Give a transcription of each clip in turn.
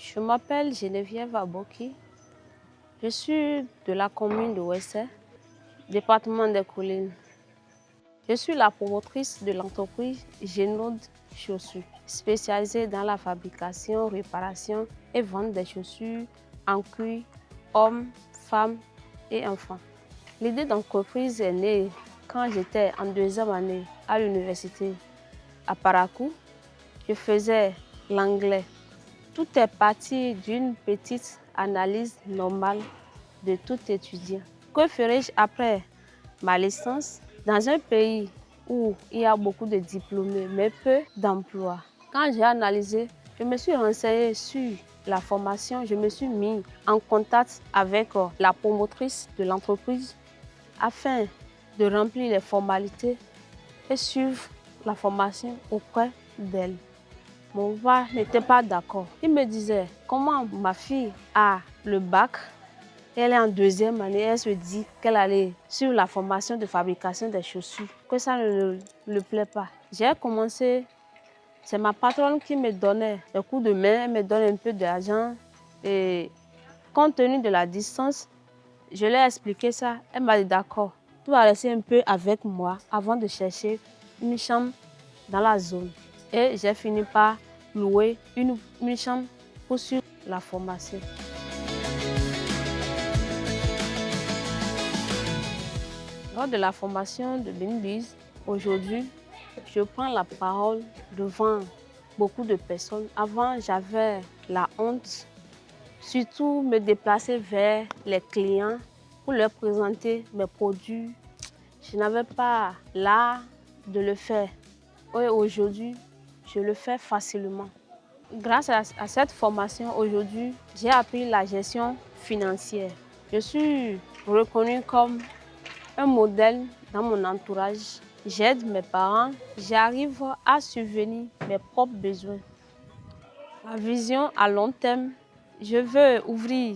Je m'appelle Geneviève Aboki. Je suis de la commune de Ouessé, département des Collines. Je suis la promotrice de l'entreprise Génode Chaussures, spécialisée dans la fabrication, réparation et vente des chaussures en cuir, hommes, femmes et enfants. L'idée d'entreprise est née quand j'étais en deuxième année à l'université à Parakou. Je faisais l'anglais. Tout est parti d'une petite analyse normale de tout étudiant. Que ferais-je après ma licence dans un pays où il y a beaucoup de diplômés mais peu d'emplois? Quand j'ai analysé, je me suis renseignée sur la formation, je me suis mis en contact avec la promotrice de l'entreprise afin de remplir les formalités et suivre la formation auprès d'elle. Mon père n'était pas d'accord. Il me disait, comment ma fille a le bac, elle est en deuxième année, elle se dit qu'elle allait sur la formation de fabrication des chaussures, que ça ne lui plaît pas. J'ai commencé, c'est ma patronne qui me donnait des coups de main, elle me donne un peu d'argent. Et compte tenu de la distance, je lui ai expliqué ça. Elle m'a dit d'accord, tu vas rester un peu avec moi avant de chercher une chambre dans la zone. Et j'ai fini par louer une chambre pour suivre la formation. Lors de la formation de Binbiz, aujourd'hui, je prends la parole devant beaucoup de personnes. Avant, j'avais la honte, surtout me déplacer vers les clients pour leur présenter mes produits. Je n'avais pas l'art de le faire. Et aujourd'hui, je le fais facilement. Grâce à cette formation, aujourd'hui, j'ai appris la gestion financière. Je suis reconnue comme un modèle dans mon entourage. J'aide mes parents, j'arrive à subvenir mes propres besoins. Ma vision à long terme, je veux ouvrir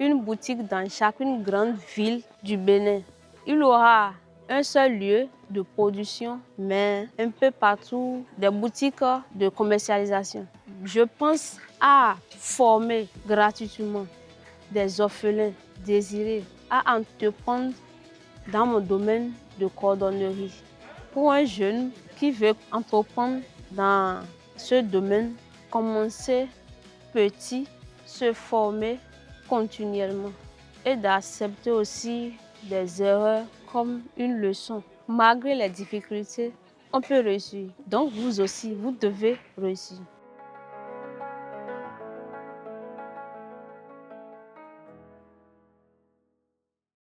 une boutique dans chacune grande ville du Bénin. Il y aura un seul lieu de production, mais un peu partout des boutiques de commercialisation. Je pense à former gratuitement des orphelins désirés à entreprendre dans mon domaine de cordonnerie. Pour un jeune qui veut entreprendre dans ce domaine, commencer petit, se former continuellement et d'accepter aussi des erreurs comme une leçon. Malgré les difficultés, on peut réussir. Donc vous aussi, vous devez réussir.